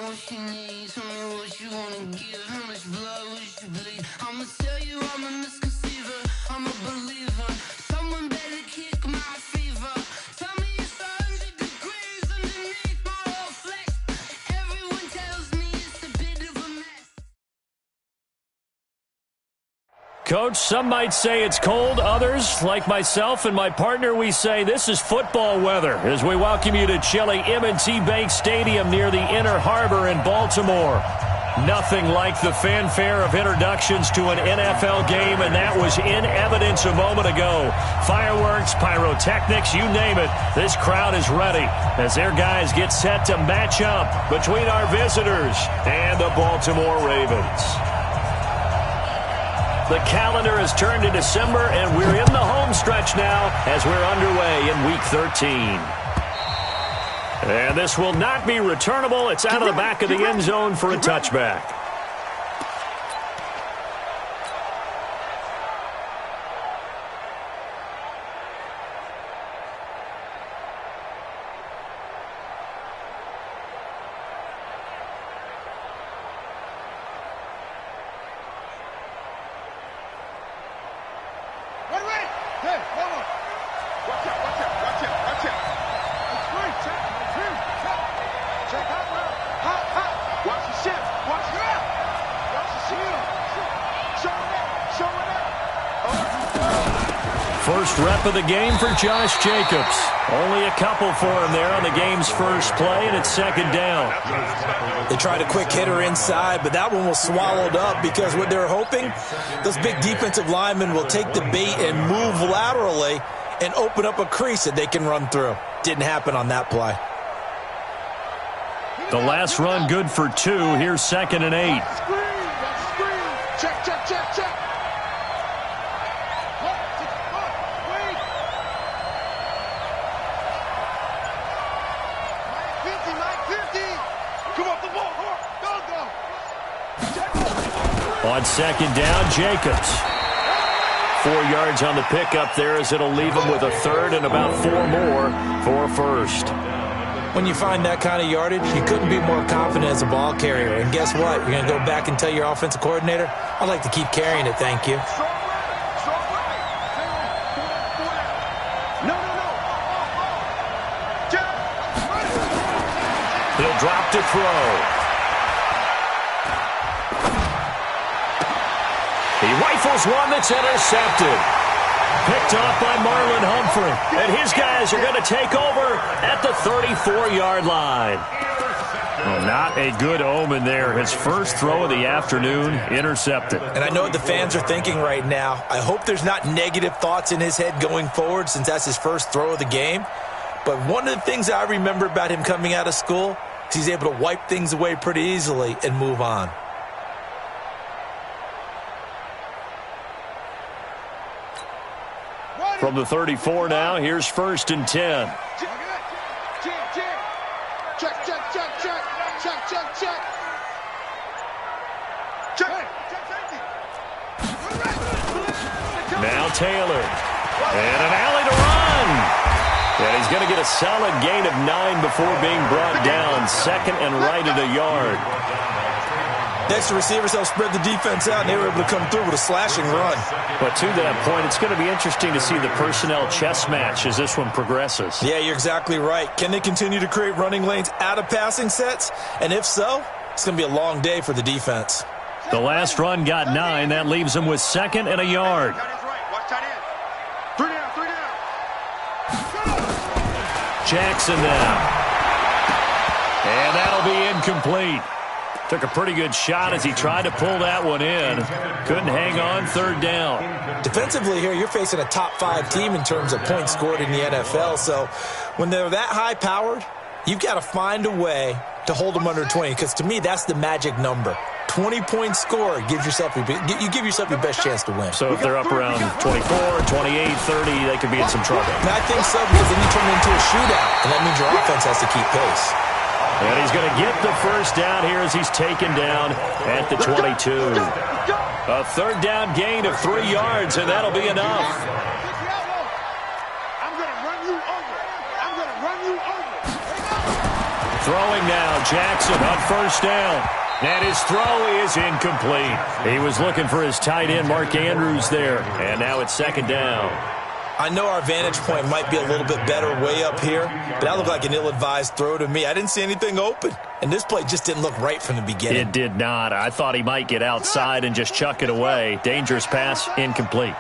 what she needs. Tell me what you wanna give. How much blood would you bleed? I'ma tell you I'm a misconceiver. I'm a believer. Someone better kick my fever. Tell me it's 100 degrees underneath my whole flesh. Everyone tells me it's a bit of a mess. Coach, some might say it's cold. Others, like myself and my partner, we say this is football weather as we welcome you to chilly M&T Bank Stadium near the Inner Harbor in Baltimore. Nothing like the fanfare of introductions to an NFL game, and that was in evidence a moment ago. Fireworks, pyrotechnics, you name it. This crowd is ready as their guys get set to match up between our visitors and the Baltimore Ravens. The calendar has turned to December, and we're in the home stretch now as we're underway in Week 13. And this will not be returnable. It's out of the back of the end zone for a touchback. First rep of the game for Josh Jacobs. Only a couple for him there on the game's first play, and it's second down. They tried a quick hitter inside, but that one was swallowed up because what they're hoping, those big defensive linemen will take the bait and move laterally and open up a crease that they can run through. Didn't happen on that play. The last run good for 2. Here's 2nd and 8. Check, check, check, check. On second down, Jacobs. 4 yards on the pickup there as it'll leave him with a third and about 4 more for a first. When you find that kind of yardage, you couldn't be more confident as a ball carrier. And guess what? You're going to go back and tell your offensive coordinator, I'd like to keep carrying it, thank you. He'll drop to throw. He rifles one that's intercepted. Picked off by Marlon Humphrey. And his guys are going to take over at the 34-yard line. Well, not a good omen there. His first throw of the afternoon, intercepted. And I know what the fans are thinking right now. I hope there's not negative thoughts in his head going forward since that's his first throw of the game. But one of the things I remember about him coming out of school is he's able to wipe things away pretty easily and move on. From the 34 now, here's 1st and 10. Check, check, check, check, check, check, check. Now Taylor. And an alley to run. And he's going to get a solid gain of 9 before being brought down. 2nd and right at a yard. Next, the receivers helped spread the defense out, and they were able to come through with a slashing run. But to that point, it's going to be interesting to see the personnel chess match as this one progresses. Yeah, you're exactly right. Can they continue to create running lanes out of passing sets? And if so, it's going to be a long day for the defense. The last run got 9. That leaves them with 2nd and a yard. Jackson now. And that'll be incomplete. Took a pretty good shot as he tried to pull that one in. Couldn't hang on, 3rd down. Defensively here, you're facing a top-5 team in terms of points scored in the NFL. So when they're that high-powered, you've got to find a way to hold them under 20. Because to me, that's the magic number. 20-point score gives yourself you give yourself your best chance to win. So if they're up around 24, 28, 30, they could be in some trouble. And I think so, because then you turn it into a shootout, and that means your offense has to keep pace. And he's going to get the first down here as he's taken down at the 22. A 3rd down gain of 3 yards, and that'll be enough. I'm going to run you over. I'm going to run you over. Throwing now, Jackson on first down. And his throw is incomplete. He was looking for his tight end, Mark Andrews, there. And now it's second down. I know our vantage point might be a little bit better way up here, but that looked like an ill-advised throw to me. I didn't see anything open, and this play just didn't look right from the beginning. It did not. I thought he might get outside and just chuck it away. Dangerous pass, incomplete.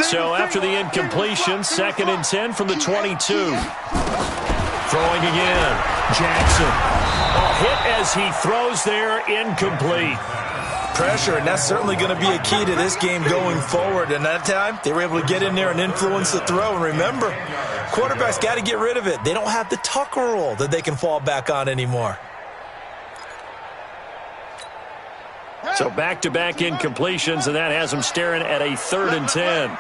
So after the incompletion, 2nd and 10 from the 22. Throwing again. Jackson. A hit as he throws there, incomplete. Pressure, and that's certainly going to be a key to this game going forward. And that time, they were able to get in there and influence the throw. And remember, quarterbacks got to get rid of it. They don't have the Tucker rule that they can fall back on anymore. So back-to-back incompletions, and that has them staring at a 3rd and 10.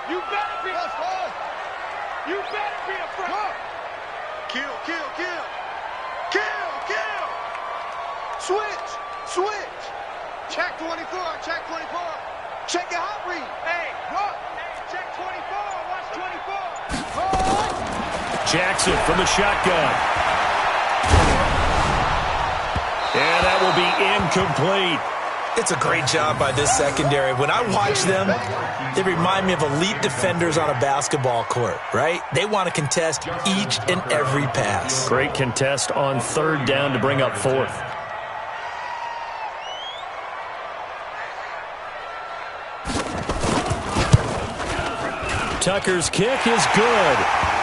You better be a fraud. You better be a fraud. Kill, kill, kill. Kill, kill. Switch, switch. Check 24, check 24. Check your hot read. Hey, look. Hey, check 24, watch 24. Jackson from the shotgun. And that will be incomplete. It's a great job by this secondary. When I watch them, they remind me of elite defenders on a basketball court, right? They want to contest each and every pass. Great contest on 3rd down to bring up 4th. Tucker's kick is good.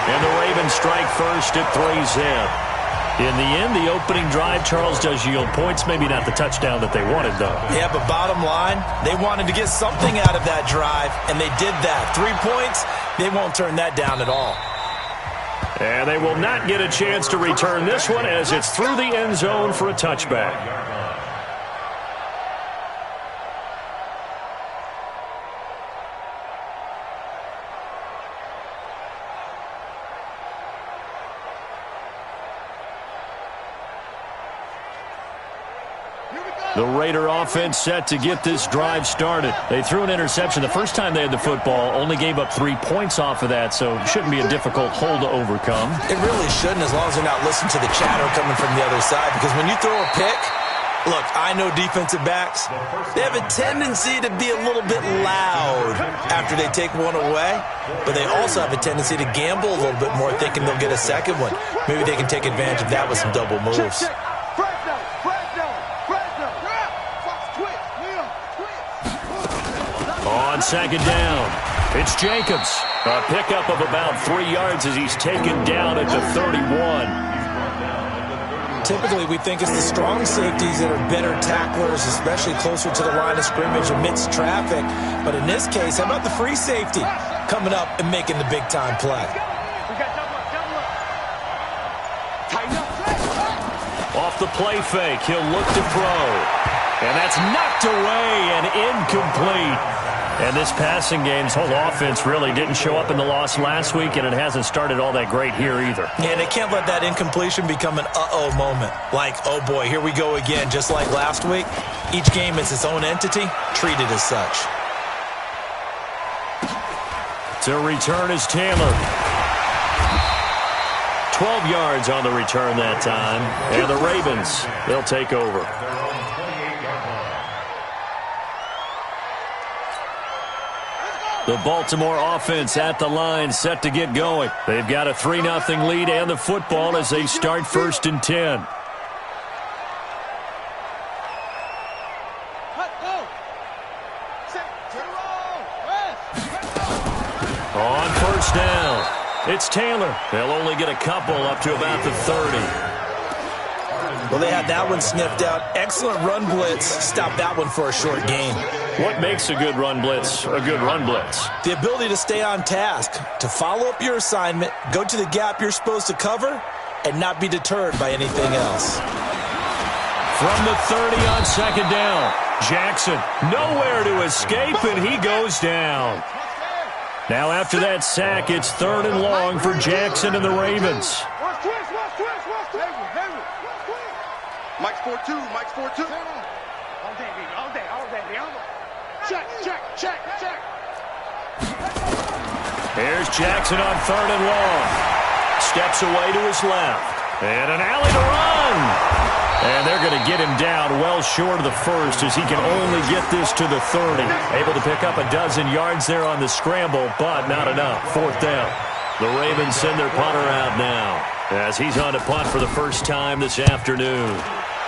And the Ravens strike first. It 3's in. In the end, the opening drive, Charles, does yield points. Maybe not the touchdown that they wanted, though. Yeah, but bottom line, they wanted to get something out of that drive, and they did that. 3 points, they won't turn that down at all. And they will not get a chance to return this one as it's through the end zone for a touchback. The Raider offense set to get this drive started. They threw an interception the first time they had the football, only gave up 3 points off of that, so it shouldn't be a difficult hole to overcome. It really shouldn't, as long as they're not listening to the chatter coming from the other side, because when you throw a pick, look, I know defensive backs, they have a tendency to be a little bit loud after they take one away, but they also have a tendency to gamble a little bit more, thinking they'll get a second one. Maybe they can take advantage of that with some double moves. On 2nd down, it's Jacobs. A pickup of about 3 yards as he's taken down at the 31. Typically, we think it's the strong safeties that are better tacklers, especially closer to the line of scrimmage amidst traffic. But in this case, how about the free safety coming up and making the big-time play? Off the play fake, he'll look to throw. And that's knocked away and incomplete. And this passing game's whole offense really didn't show up in the loss last week, and it hasn't started all that great here either. And they can't let that incompletion become an uh-oh moment. Like, oh boy, here we go again, just like last week. Each game is its own entity, treated as such. To return is Taylor. 12 yards on the return that time. And the Ravens, they'll take over. The Baltimore offense at the line, set to get going. They've got a 3-0 lead and the football as they start 1st and 10. On 1st down, it's Taylor. They'll only get a couple up to about the 30. Well, they had that one sniffed out. Excellent run blitz. Stop that one for a short gain. What makes a good run blitz a good run blitz? The ability to stay on task, to follow up your assignment, go to the gap you're supposed to cover, and not be deterred by anything else. From the 30 on 2nd down, Jackson nowhere to escape, and he goes down. Now after that sack, it's 3rd and long for Jackson and the Ravens. Mike's 4-2, Mike's 4-2. All day, baby, all day. Check. Here's Jackson on 3rd and long. Steps away to his left. And an alley to run. And they're going to get him down well short of the first as he can only get this to the 30. Able to pick up a dozen yards there on the scramble, but not enough. Fourth down. The Ravens send their punter out now as he's on to punt for the first time this afternoon.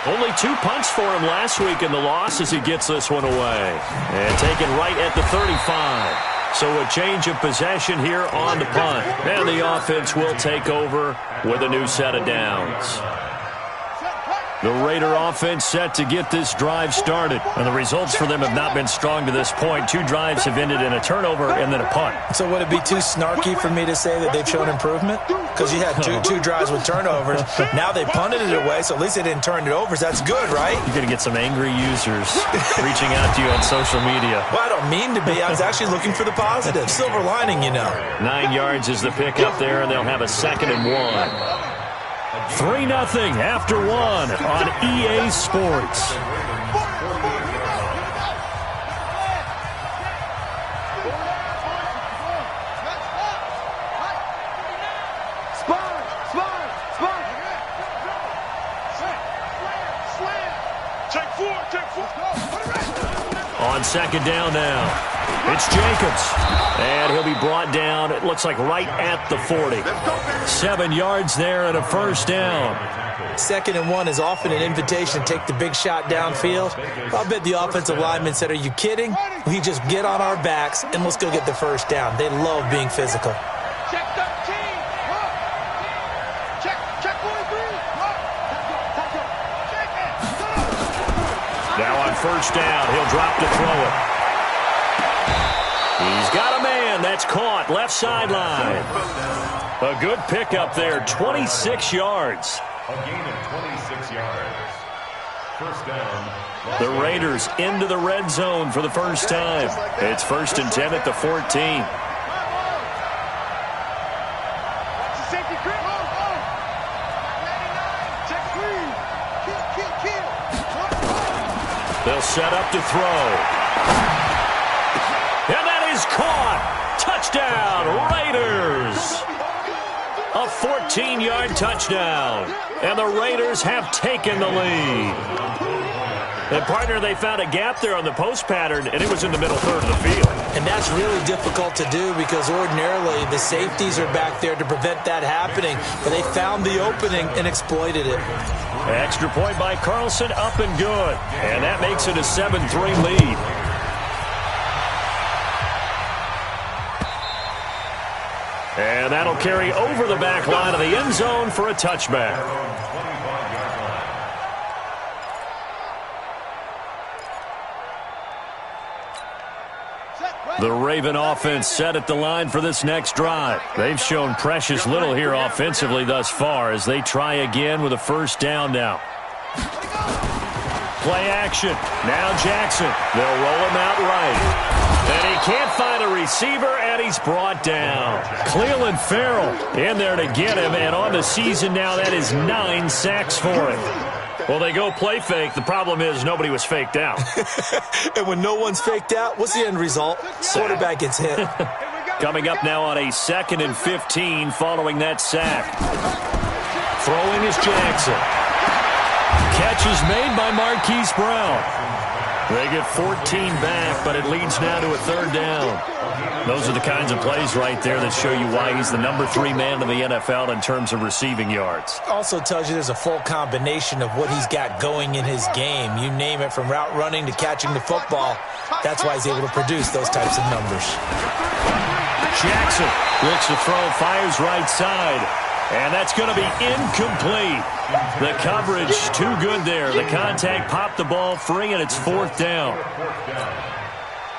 Only 2 punts for him last week in the loss as he gets this one away. And taken right at the 35. So a change of possession here on the punt. And the offense will take over with a new set of downs. The Raider offense set to get this drive started. And the results for them have not been strong to this point. 2 drives have ended in a turnover and then a punt. So would it be too snarky for me to say that they've shown improvement? Because you had two drives with turnovers. Now they punted it away, so at least they didn't turn it over. So that's good, right? You're going to get some angry users reaching out to you on social media. Well, I don't mean to be. I was actually looking for the positive. Silver lining, you know. 9 yards is the pickup there, and they'll have a 2nd and 1. 3-0 after 1 on EA Sports. On 2nd down now. It's Jacobs. And he'll be brought down, it looks like right at the 40. 7 yards there and a first down. 2nd and 1 is often an invitation to take the big shot downfield. I bet the offensive lineman said, are you kidding? We just get on our backs and let's go get the first down. They love being physical. Check 13. Check 43. Now on first down, he'll drop to throw it. He's got a man. That's caught. Left sideline. A good pickup there. 26 yards. A gain of 26 yards. First down. The Raiders into the red zone for the first time. It's 1st and 10 at the 14. They'll set up to throw. And that is caught. Touchdown, Raiders. A 14-yard touchdown. And the Raiders have taken the lead. And, partner, they found a gap there on the post pattern, and it was in the middle third of the field. And that's really difficult to do because ordinarily the safeties are back there to prevent that happening. But they found the opening and exploited it. Extra point by Carlson, up and good. And that makes it a 7-3 lead. And that'll carry over the back line of the end zone for a touchback. The Raven offense set at the line for this next drive. They've shown precious little here offensively thus far as they try again with a first down now. Play action. Now Jackson. They'll roll him out right. And he can't find a receiver, and he's brought down. Cleveland Farrell in there to get him, and on the season now, that is 9 sacks for him. Well, they go play fake. The problem is nobody was faked out. And when no one's faked out, what's the end result? Quarterback gets hit. Coming up now on a 2nd and 15 following that sack. Throwing is Jackson. Catch is made by Marquise Brown. They get 14 back, but it leads now to a 3rd down. Those are the kinds of plays right there that show you why he's the number 3 man in the NFL in terms of receiving yards. Also tells you there's a full combination of what he's got going in his game. You name it, from route running to catching the football. That's why he's able to produce those types of numbers. Jackson looks to throw, fires right side. And that's going to be incomplete. The coverage too good there. The contact popped the ball free, and it's 4th down.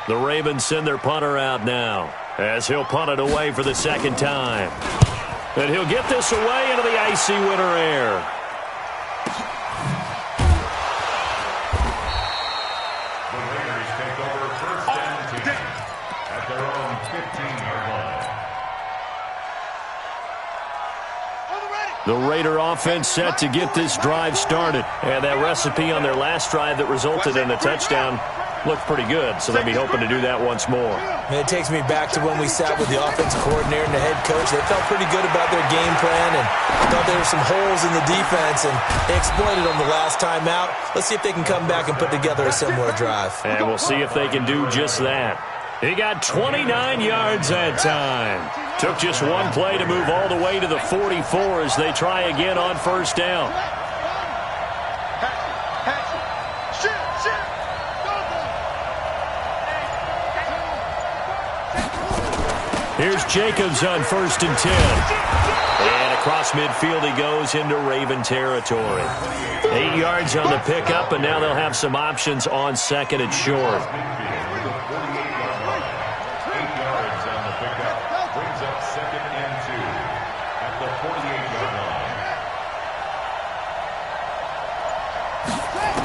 The Ravens send their punter out now as he'll punt it away for the 2nd time. And he'll get this away into the icy winter air. The Raiders take over first and 10 at their own 15-yard line. The Raider offense set to get this drive started. And that recipe on their last drive that resulted in a touchdown looked pretty good, so they'll be hoping to do that once more. And it takes me back to when we sat with the offensive coordinator and the head coach. They felt pretty good about their game plan and thought there were some holes in the defense, and they exploited them the last time out. Let's see if they can come back and put together a similar drive. And we'll see if they can do just that. He got 29 yards that time. Took just one play to move all the way to the 44 as they try again on first down. Here's Jacobs on 1st and 10. And across midfield he goes into Raven territory. 8 yards on the pickup, and now they'll have some options on 2nd and short. 8 yards on the pickup. Brings up 2nd and 2 at the 48-yard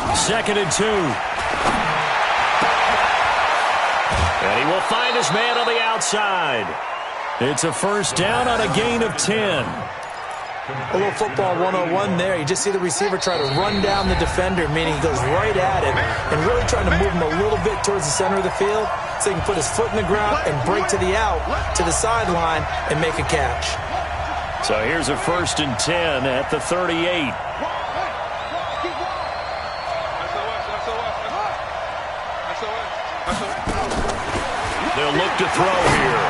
line. 2nd and 2. And he will find his man on the outside. It's a first down on a gain of 10. A little football 101 there. You just see the receiver try to run down the defender, meaning he goes right at him and really trying to move him a little bit towards the center of the field so he can put his foot in the ground and break to the out, to the sideline, and make a catch. So here's a 1st and 10 at the 38. They'll look to throw here.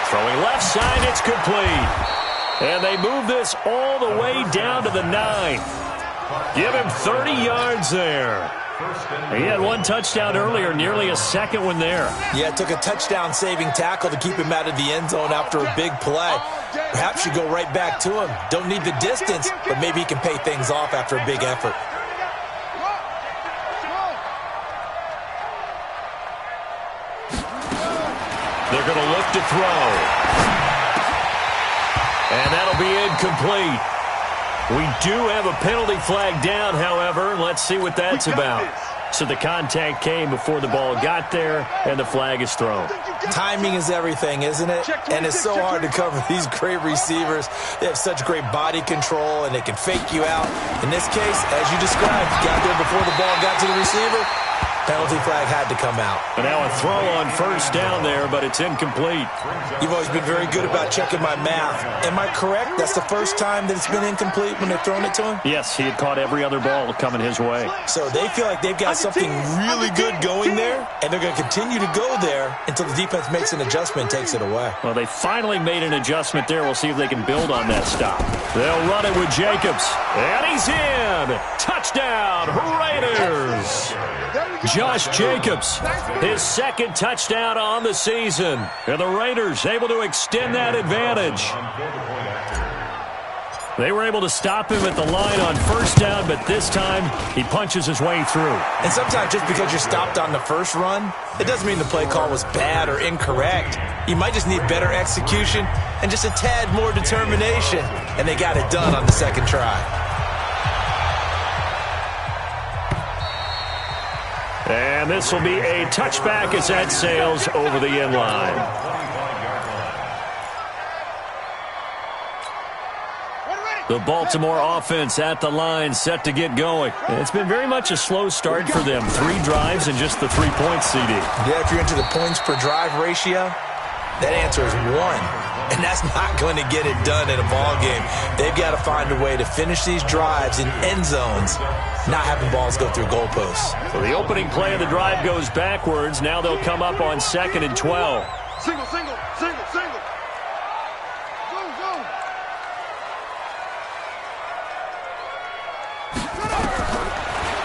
Throwing left side, it's complete. And they move this all the way down to the 9. Give him 30 yards there. He had one touchdown earlier, nearly a second one there. Yeah, it took a touchdown-saving tackle to keep him out of the end zone after a big play. Perhaps you go right back to him. Don't need the distance, but maybe he can pay things off after a big effort. They're going to look to throw. And that'll be incomplete. We do have a penalty flag down, however. Let's see what that's about. So the contact came before the ball got there, and the flag is thrown. Timing is everything, isn't it? And it's so hard to cover these great receivers. They have such great body control, and they can fake you out. In this case, as you described, got there before the ball got to the receiver. Penalty flag had to come out. And now a throw on first down there, but it's incomplete. You've always been very good about checking my math. Am I correct? That's the first time that it's been incomplete when they've thrown it to him? Yes, he had caught every other ball coming his way. So they feel like they've got something really good going there, and they're going to continue to go there until the defense makes an adjustment and takes it away. Well, they finally made an adjustment there. We'll see if they can build on that stop. They'll run it with Jacobs. And he's in! Touchdown, Raiders! Josh Jacobs, his second touchdown on the season. And the Raiders able to extend that advantage. They were able to stop him at the line on first down, but this time he punches his way through. And sometimes just because you're stopped on the first run, it doesn't mean the play call was bad or incorrect. You might just need better execution and just a tad more determination. And they got it done on the second try. And this will be a touchback as that sails over the end line. The Baltimore offense at the line, set to get going. It's been very much a slow start for them. 3 drives and just the 3 points, CD. Yeah, if you're into the points per drive ratio, that answer is 1. And that's not going to get it done in a ball game. They've got to find a way to finish these drives in end zones, not having balls go through goalposts. So the opening play of the drive goes backwards. Now they'll come up on 2nd and 12. Single, single, single, single. Go, go.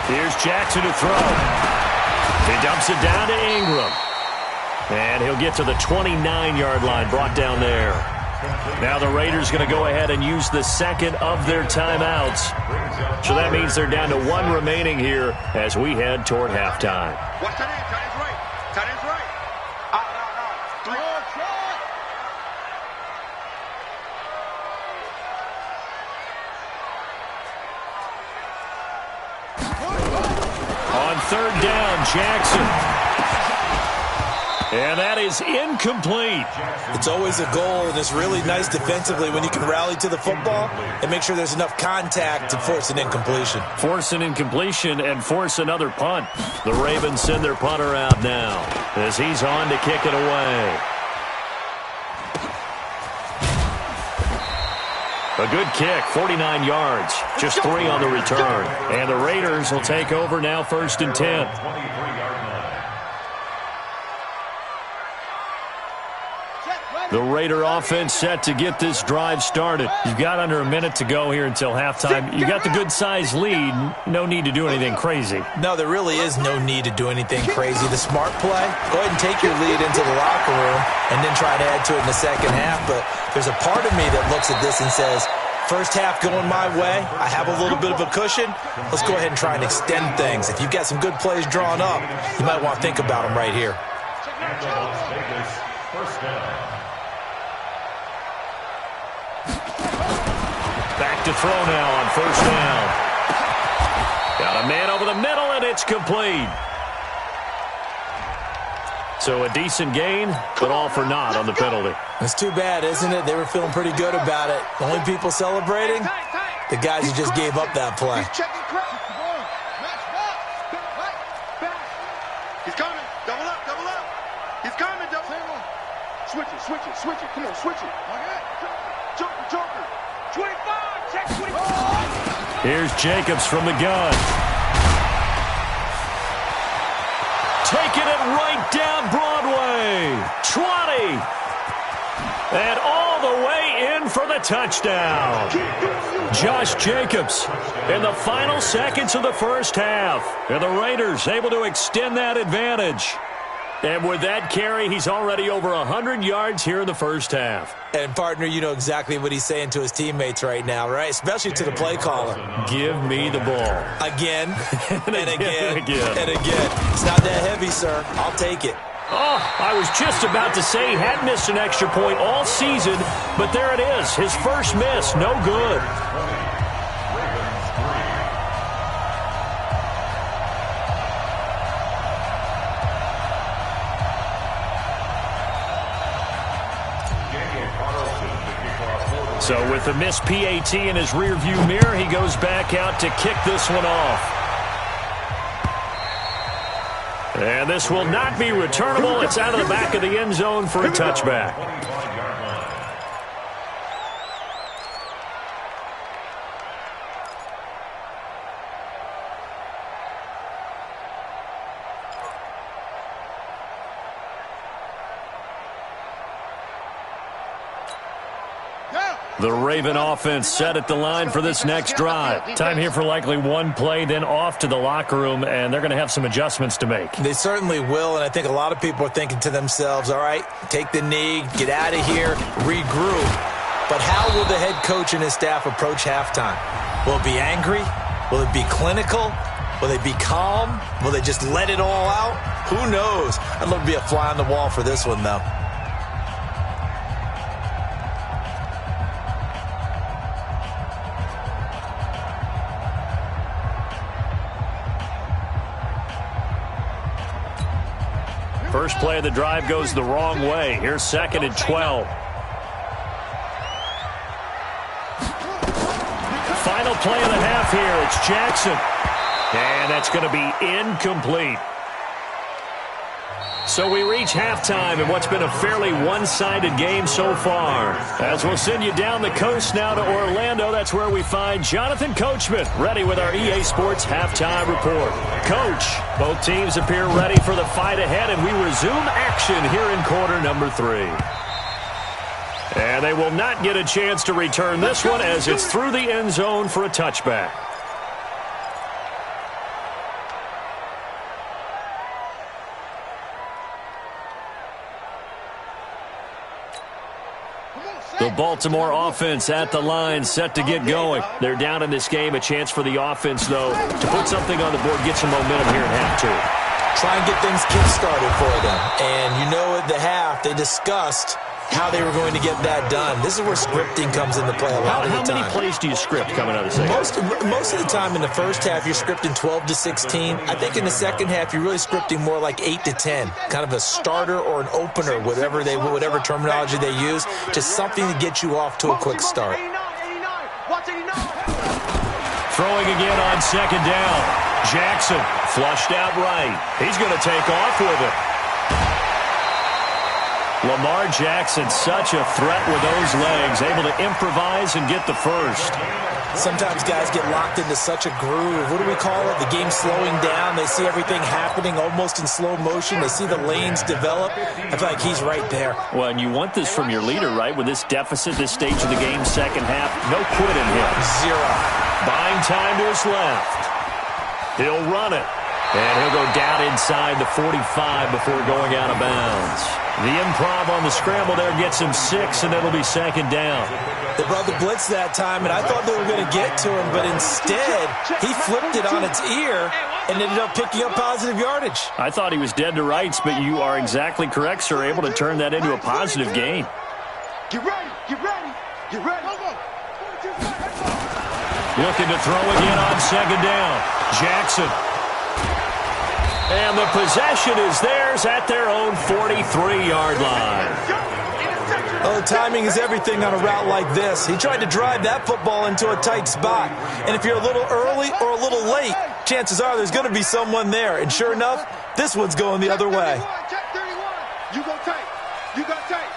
Here's Jackson to throw. He dumps it down to Ingram. And he'll get to the 29-yard line, brought down there. Now the Raiders going to go ahead and use the second of their timeouts. So that means they're down to 1 remaining here as we head toward halftime. Watch that in. Tight end's right. Tight end's right. Out, out, out. 3. On 3rd down, Jackson. And that is incomplete. It's always a goal, and it's really nice defensively when you can rally to the football and make sure there's enough contact to force an incompletion. Force an incompletion and force another punt. The Ravens send their punter out now as he's on to kick it away. A good kick, 49 yards, just 3 on the return. And the Raiders will take over now, 1st and 10. The Raider offense set to get this drive started. You've got under a minute to go here until halftime. You got the good-sized lead. No need to do anything crazy. No, there really is no need to do anything crazy. The smart play, go ahead and take your lead into the locker room and then try to add to it in the second half. But there's a part of me that looks at this and says, first half going my way, I have a little bit of a cushion. Let's go ahead and try and extend things. If you've got some good plays drawn up, you might want to think about them right here. First down. Back to throw now on 1st down. Got a man over the middle, and it's complete. So a decent gain, but all for naught on the penalty. It's too bad, isn't it? They were feeling pretty good about it. The only people celebrating, the guys who just gave up that play. He's coming. Double up, double up. He's coming, double up. Switch it, switch it, switch it. Come on, switch it. Joker, Joker. 25, check 25. Here's Jacobs from the gun. Taking it right down Broadway. 20. And all the way in for the touchdown. Josh Jacobs in the final seconds of the first half. And the Raiders able to extend that advantage. And with that carry, he's already over 100 yards here in the first half. And, partner, you know exactly what he's saying to his teammates right now, right? Especially to the play caller. Give me the ball. Again, and again, and again. and again. It's not that heavy, sir. I'll take it. Oh, I was just about to say he had missed an extra point all season, but there it is. His first miss, no good. So with the missed PAT in his rearview mirror, he goes back out to kick this one off. And this will not be returnable. It's out of the back of the end zone for a touchback. The Raven offense set at the line for this next drive. Time here for likely one play, then off to the locker room, and they're going to have some adjustments to make. They certainly will, and I think a lot of people are thinking to themselves, all right, take the knee, get out of here, regroup. But how will the head coach and his staff approach halftime? Will it be angry? Will it be clinical? Will they be calm? Will they just let it all out? Who knows? I'd love to be a fly on the wall for this one, though. First play of the drive goes the wrong way. Here's 2nd and 12. Final play of the half here. It's Jackson. And that's going to be incomplete. So we reach halftime in what's been a fairly one-sided game so far. As we'll send you down the coast now to Orlando, that's where we find Jonathan Coachman ready with our EA Sports Halftime Report. Coach, both teams appear ready for the fight ahead, and we resume action here in quarter number 3. And they will not get a chance to return this one as it's through the end zone for a touchback. The Baltimore offense at the line, set to get going. They're down in this game. A chance for the offense, though, to put something on the board, get some momentum here in half 2. Try and get things kick-started for them. And you know at the half, they discussed how they were going to get that done. This is where scripting comes into play a lot of the time. How many plays do you script coming out of the second? Most of the time in the first half, you're scripting 12 to 16. I think in the second half, you're really scripting more like 8 to 10, kind of a starter or an opener, whatever terminology they use, just something to get you off to a quick start. Throwing again on second down. Jackson flushed out right. He's going to take off with it. Lamar Jackson, such a threat with those legs, able to improvise and get the first. Sometimes guys get locked into such a groove. What do we call it? The game slowing down. They see everything happening almost in slow motion. They see the lanes develop. I feel like he's right there. Well, and you want this from your leader, right? With this deficit, this stage of the game, second half, no quitting him. Zero. Buying time to his left. He'll run it. And he'll go down inside the 45 before going out of bounds. The improv on the scramble there gets him 6, and it'll be second down. They brought the blitz that time, and I thought they were going to get to him, but instead, he flipped it on its ear and ended up picking up positive yardage. I thought he was dead to rights, but you are exactly correct, sir, able to turn that into a positive gain. Get ready, get ready, get ready. Looking to throw again on second down. Jackson. And the possession is theirs at their own 43-yard line. Oh, timing is everything on a route like this. He tried to drive that football into a tight spot. And if you're a little early or a little late, chances are there's going to be someone there. And sure enough, this one's going the other way. Check 31. You go tight. You got tight.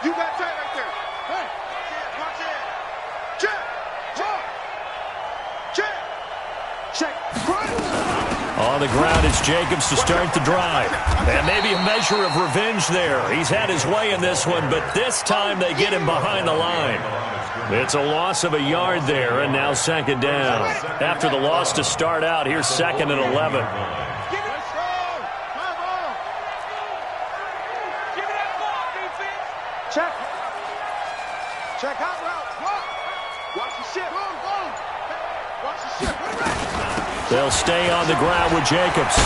You got tight right there. Hey. Watch it. Check. Check. Check. Check. On the ground, it's Jacobs to start the drive. And maybe a measure of revenge there. He's had his way in this one, but this time they get him behind the line. It's a loss of a yard there, and now second down. After the loss to start out, here's second and 11. Check. Check out route. Watch the ship. Watch the ship. They'll stay on the ground with Jacobs.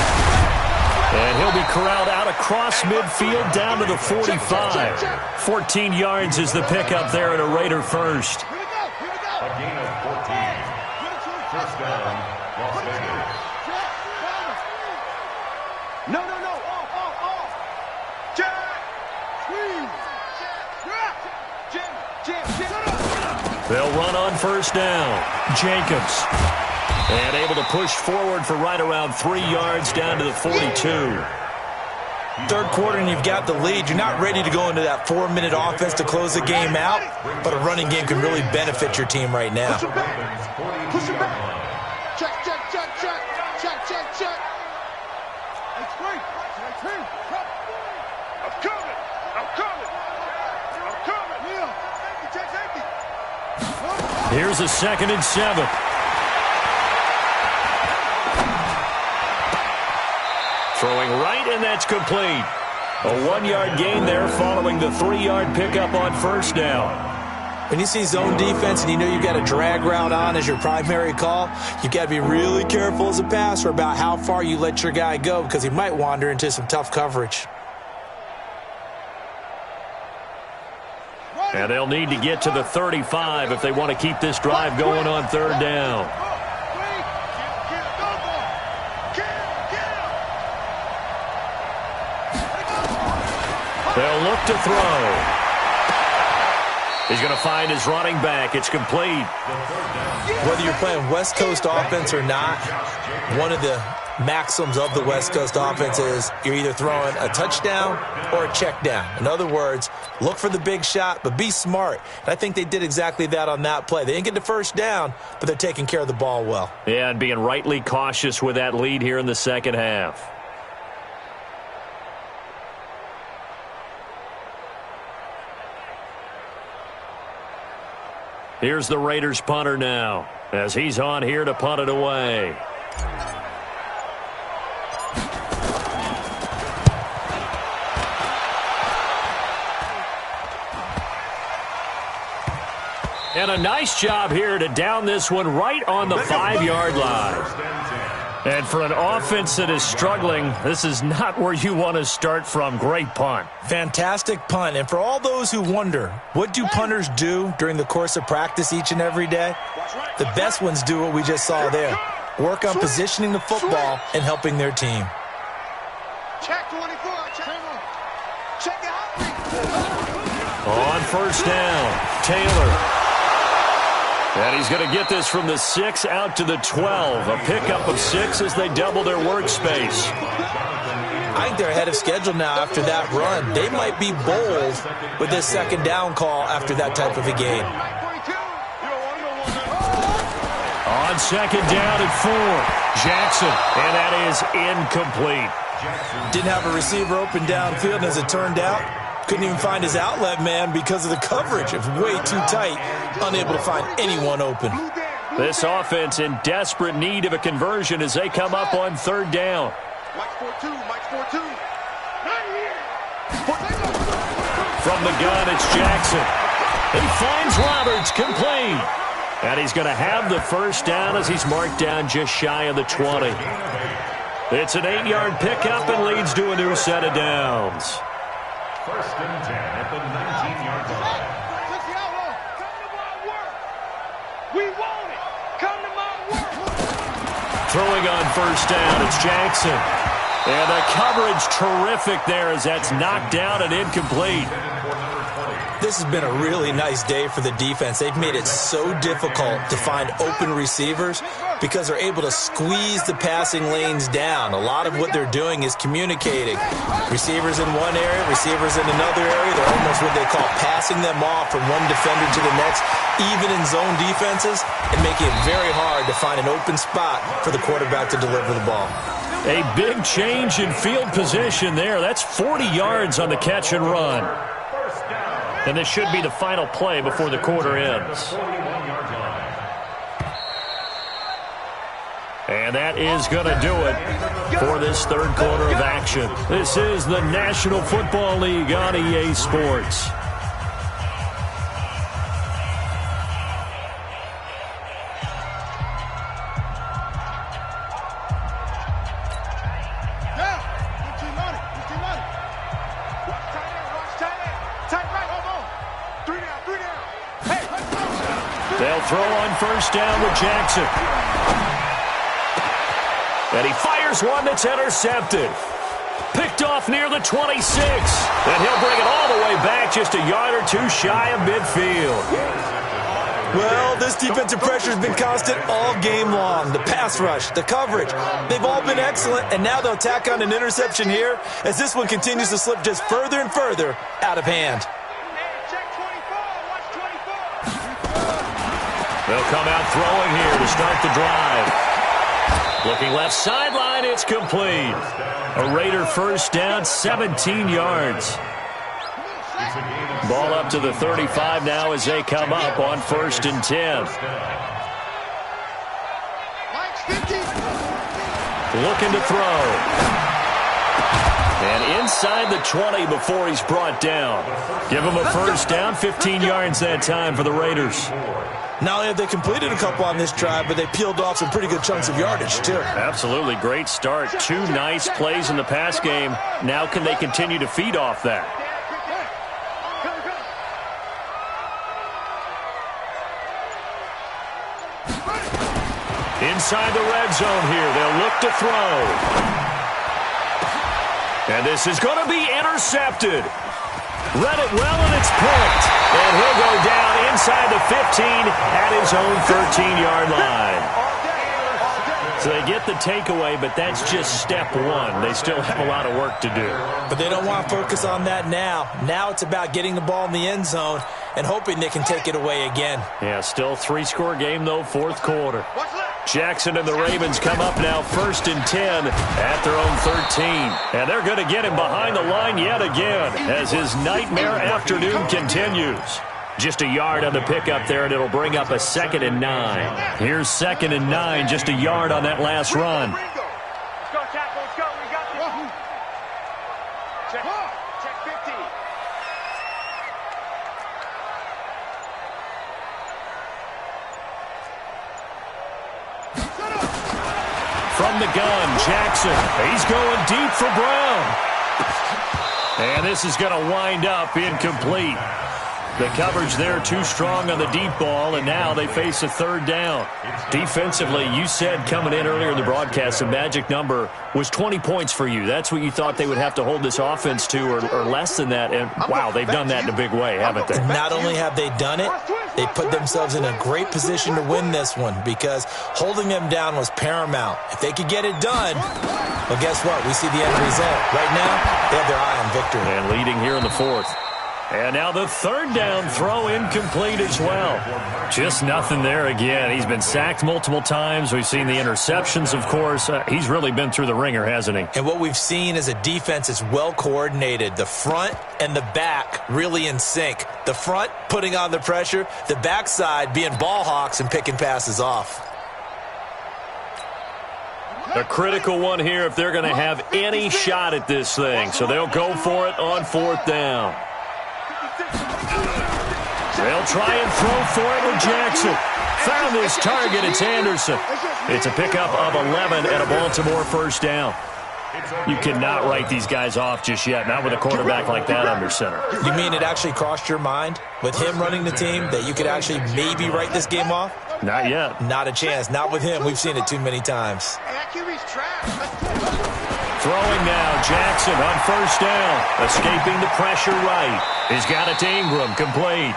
And he'll be corralled out across midfield down to the 45. 14 yards is the pickup there and a Raider first. A gain of 14. First down, Las Vegas. No. Off. Jack. Jam. They'll run on first down. Jacobs. And able to push forward for right around 3 yards down to the 42. Third quarter and you've got the lead. You're not ready to go into that 4-minute offense to close the game out, but a running game can really benefit your team right now. Push it back. Check. I'm coming. Here's a 2nd and 7. Throwing right, and that's complete. A 1-yard gain there following the 3-yard pickup on first down. When you see zone defense and you know you've got a drag route on as your primary call, you've got to be really careful as a passer about how far you let your guy go because he might wander into some tough coverage. And they'll need to get to the 35 if they want to keep this drive going on third down. They'll look to throw. He's going to find his running back. It's complete. Whether you're playing West Coast offense or not, one of the maxims of the West Coast offense is you're either throwing a touchdown or a check down. In other words, look for the big shot, but be smart. And I think they did exactly that on that play. They didn't get the first down, but they're taking care of the ball well. Yeah, and being rightly cautious with that lead here in the second half. Here's the Raiders punter now, as he's on here to punt it away. And a nice job here to down this one right on the 5-yard line. And for an offense that is struggling, this is not where you want to start from. Great punt. Fantastic punt. And for all those who wonder, what do punters do during the course of practice each and every day? The best ones do what we just saw there. Work on positioning the football and helping their team. Check 24. Check it out. On first down, Taylor. And he's going to get this from the 6 out to the 12. A pickup of 6 as they double their workspace. I think they're ahead of schedule now after that run. They might be bold with this second down call after that type of a game. On second down at 4, Jackson. And that is incomplete. Didn't have a receiver open downfield, and as it turned out, couldn't even find his outlet man because of the coverage. It was way too tight, unable to find anyone open. This offense in desperate need of a conversion as they come up on third down. From the gun, it's Jackson. He finds Roberts, complete. And he's going to have the first down as he's marked down just shy of the 20. It's an 8-yard pickup and leads to a new set of downs. First and 10 at the 19-yard line. We want it. Come to my work. Throwing on first down, it's Jackson. And the coverage terrific there as that's knocked down and incomplete. This has been a really nice day for the defense. They've made it so difficult to find open receivers because they're able to squeeze the passing lanes down. A lot of what they're doing is communicating. Receivers in one area, receivers in another area. They're almost what they call passing them off from one defender to the next, even in zone defenses, and making it very hard to find an open spot for the quarterback to deliver the ball. A big change in field position there. That's 40 yards on the catch and run. And this should be the final play before the quarter ends. And that is going to do it for this third quarter of action. This is the National Football League on EA Sports. They'll throw on first down with Jackson. And he fires one that's intercepted. Picked off near the 26. And he'll bring it all the way back just a yard or two shy of midfield. Well, this defensive pressure has been constant all game long. The pass rush, the coverage, they've all been excellent. And now they'll tack on an interception here as this one continues to slip just further and further out of hand. They'll come out throwing here to start the drive. Looking left sideline, it's complete. A Raider first down, 17 yards. Ball up to the 35 now as they come up on first and 10. Looking to throw. And inside the 20 before he's brought down. Give him a first down, 15 yards that time for the Raiders. Not only have they completed a couple on this drive, but they peeled off some pretty good chunks of yardage, too. Absolutely. Great start. 2 nice plays in the pass game. Now can they continue to feed off that? Inside the red zone here. They'll look to throw. And this is going to be intercepted. Read it well, and it's picked. And he'll go down inside the 15 at his own 13-yard line. So they get the takeaway, but that's just step one. They still have a lot of work to do. But they don't want to focus on that now. Now it's about getting the ball in the end zone and hoping they can take it away again. Yeah, still 3-score game, though, fourth quarter. Jackson and the Ravens come up now first and 10 at their own 13. And they're going to get him behind the line yet again as his nightmare afternoon continues. Just a yard on the pickup there, and it'll bring up a 2nd and 9. Here's 2nd and 9, just a yard on that last run. Let's go, Tackle. Let's go. We got this. Check 15. from the gun. Jackson, he's going deep for Brown. And this is going to wind up incomplete. The coverage there too strong on the deep ball, and now they face a third down. Defensively, you said coming in earlier in the broadcast, the magic number was 20 points for you. That's what you thought they would have to hold this offense to, or less than that. And, wow, they've done that in a big way, haven't they? Not only have they done it, they put themselves in a great position to win this one because holding them down was paramount. If they could get it done, well, guess what? We see the end result. Right now, they have their eye on victory. And leading here in the fourth. And now the third down throw incomplete as well. Just nothing there again. He's been sacked multiple times. We've seen the interceptions, of course. He's really been through the ringer, hasn't he? And what we've seen is a defense that's well coordinated. The front and the back really in sync. The front putting on the pressure, the backside being ball hawks and picking passes off. A critical one here if they're going to have any shot at this thing. So they'll go for it on fourth down. They'll try and throw for it with Jackson. Found his target. It's Anderson. It's a pickup of 11 and a Baltimore first down. You cannot write these guys off just yet, not with a quarterback like that under center. You mean it actually crossed your mind with him running the team that you could actually maybe write this game off? Not yet. Not a chance. Not with him. We've seen it too many times. Throwing now, Jackson on first down. Escaping the pressure right. He's got it to Ingram, complete.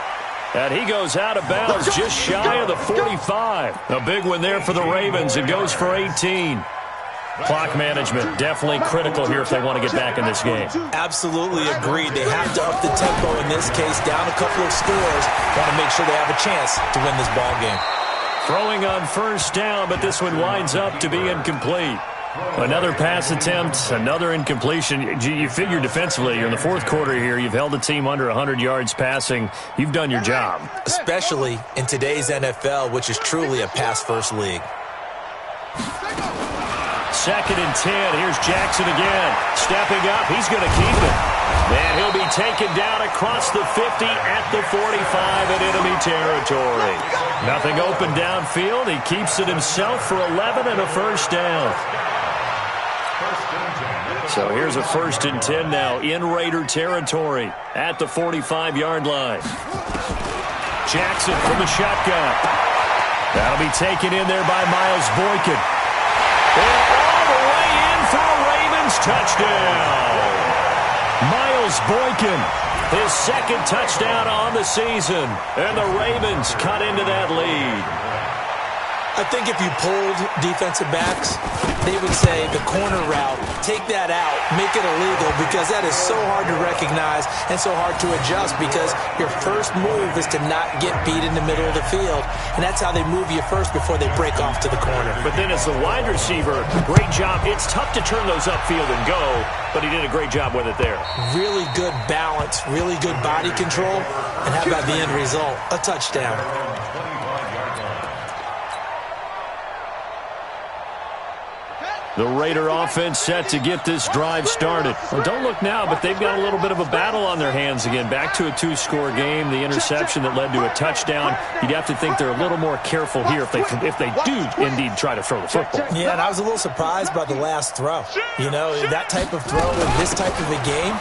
And he goes out of bounds just shy of the 45. A big one there for the Ravens. It goes for 18. Clock management definitely critical here if they want to get back in this game. Absolutely agreed. They have to up the tempo in this case, down a couple of scores. Want to make sure they have a chance to win this ball game. Throwing on first down, but this one winds up to be incomplete. Another pass attempt, another incompletion. You figure defensively, you're in the fourth quarter here. You've held the team under 100 yards passing. You've done your job. Especially in today's NFL, which is truly a pass-first league. 2nd and 10. Here's Jackson again. Stepping up. He's going to keep it. And he'll be taken down across the 50 at the 45 in enemy territory. Nothing open downfield. He keeps it himself for 11 and a first down. So here's a 1st and 10 now in Raider territory at the 45-yard line. Jackson from the shotgun. That'll be taken in there by Miles Boykin. And all the way in for a Ravens touchdown. Miles Boykin, his 2nd touchdown on the season. And the Ravens cut into that lead. I think if you pulled defensive backs, they would say the corner route, take that out, make it illegal, because that is so hard to recognize and so hard to adjust because your first move is to not get beat in the middle of the field. And that's how they move you first before they break off to the corner. But then as the wide receiver, great job. It's tough to turn those upfield and go, but he did a great job with it there. Really good balance, really good body control. And how about the end result? A touchdown. The Raider offense set to get this drive started. Well, don't look now, but they've got a little bit of a battle on their hands again. Back to a 2-score game. The interception that led to a touchdown. You'd have to think they're a little more careful here if they do indeed try to throw the football. Yeah, and I was a little surprised by the last throw. You know, that type of throw in this type of a game,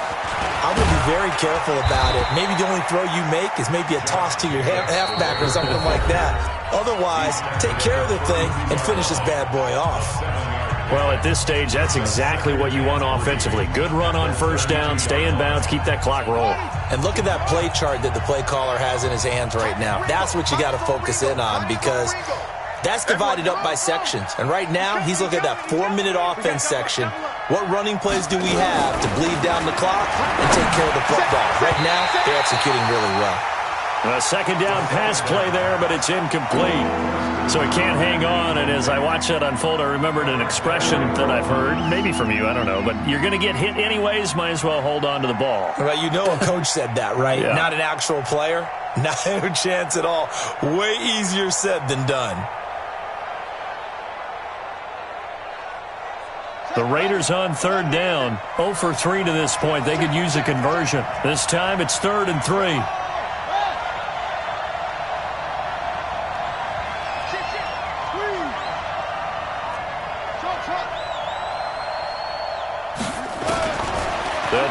I'm going to be very careful about it. Maybe the only throw you make is maybe a toss to your halfback or something like that. Otherwise, take care of the thing and finish this bad boy off. Well, at this stage, that's exactly what you want offensively. Good run on first down, stay in bounds, keep that clock rolling. And look at that play chart that the play caller has in his hands right now. That's what you got to focus in on because that's divided up by sections. And right now, he's looking at that 4-minute offense section. What running plays do we have to bleed down the clock and take care of the football? Right now, they're executing really well. A 2nd down pass play there, but it's incomplete. So he can't hang on, and as I watch that unfold, I remembered an expression that I've heard, maybe from you, I don't know, but you're going to get hit anyways, might as well hold on to the ball. Well, you know a coach said that, right? Yeah. Not an actual player. Not a chance at all. Way easier said than done. The Raiders on 3rd down, 0 for 3 to this point. They could use a conversion. This time it's 3rd and 3.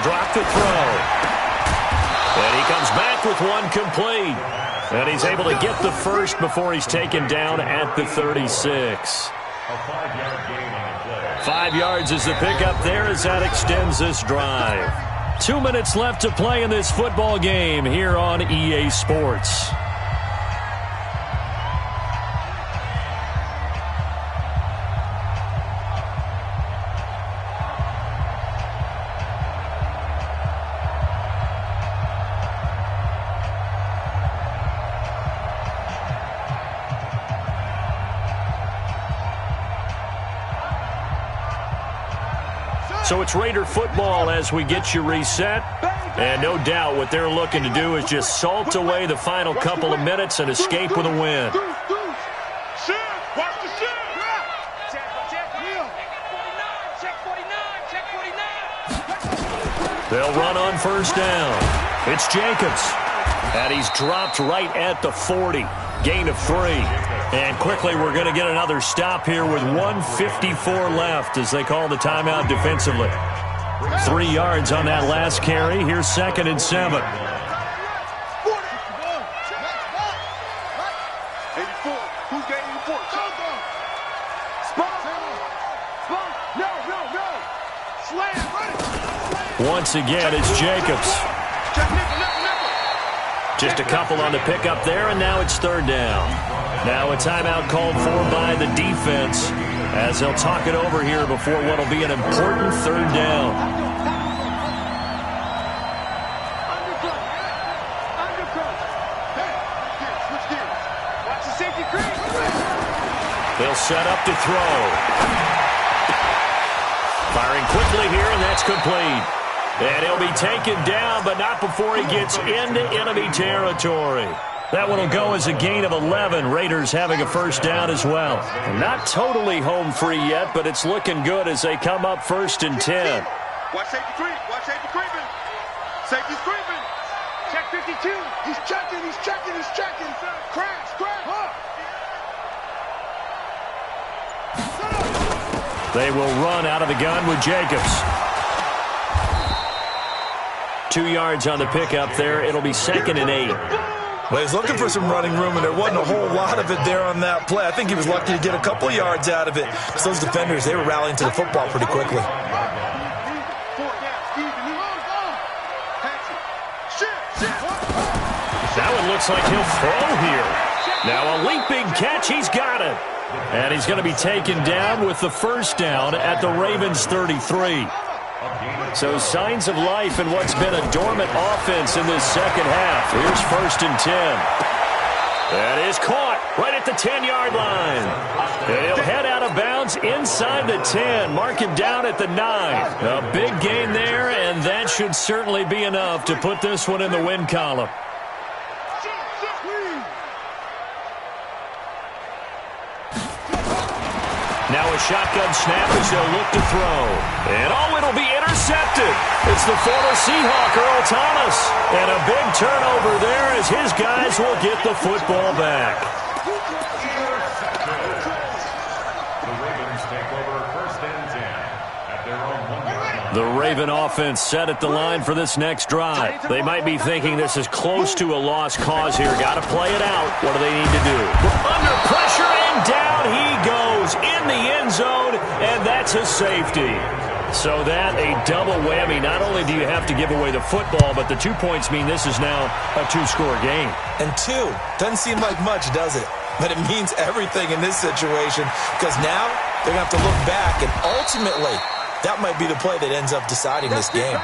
They'll drop the throw. And he comes back with one complete. And he's able to get the first before he's taken down at the 36. A 5-yard gain on the play. 5 yards is the pickup there as that extends this drive. 2 minutes left to play in this football game here on EA Sports. So it's Raider football as we get you reset. And no doubt what they're looking to do is just salt away the final couple of minutes and escape with a win. They'll run on first down. It's Jacobs. And he's dropped right at the 40. Gain of 3. And quickly we're going to get another stop here with 1:54 left as they call the timeout defensively. 3 yards on that last carry. Here's 2nd and 7. 84. Who's got 84? Spot. No. Slam. Once again, it's Jacobs. Just a couple on the pickup there, and now it's 3rd down. Now a timeout called for by the defense as they'll talk it over here before what will be an important 3rd down. They'll set up to throw. Firing quickly here, and that's complete. And he'll be taken down, but not before he gets into enemy territory. That one will go as a gain of 11. Raiders having a first down as well. Not totally home free yet, but it's looking good as they come up 1st and 10. Watch safety creep. Watch safety creeping. Safety's creeping. Check 52. He's checking. Crash. They will run out of the gun with Jacobs. 2 yards on the pickup there. It'll be 2nd and 8. Well, he's looking for some running room, and there wasn't a whole lot of it there on that play. I think he was lucky to get a couple of yards out of it. Because those defenders, they were rallying to the football pretty quickly. That one looks like he'll throw here. Now a leaping catch. He's got it. And he's going to be taken down with the first down at the Ravens 33. So signs of life in what's been a dormant offense in this second half. Here's 1st and 10. That is caught right at the 10-yard line. And he'll head out of bounds inside the 10. Mark him down at the 9. A big gain there, and that should certainly be enough to put this one in the win column. Now a shotgun snap as they'll look to throw. And it'll be intercepted. It's the former Seahawk, Earl Thomas. And a big turnover there as his guys will get the football back. The Ravens take over 1st and 10 at their own 1-yard line. The Raven offense set at the line for this next drive. They might be thinking this is close to a lost cause here. Got to play it out. What do they need to do? Under pressure, and down he goes in the end zone, and that's a safety. So that a double whammy. Not only do you have to give away the football, but the 2 points mean this is now a 2-score game. And 2 doesn't seem like much, does it? But it means everything in this situation because now they're going to have to look back, and ultimately that might be the play that ends up deciding this game.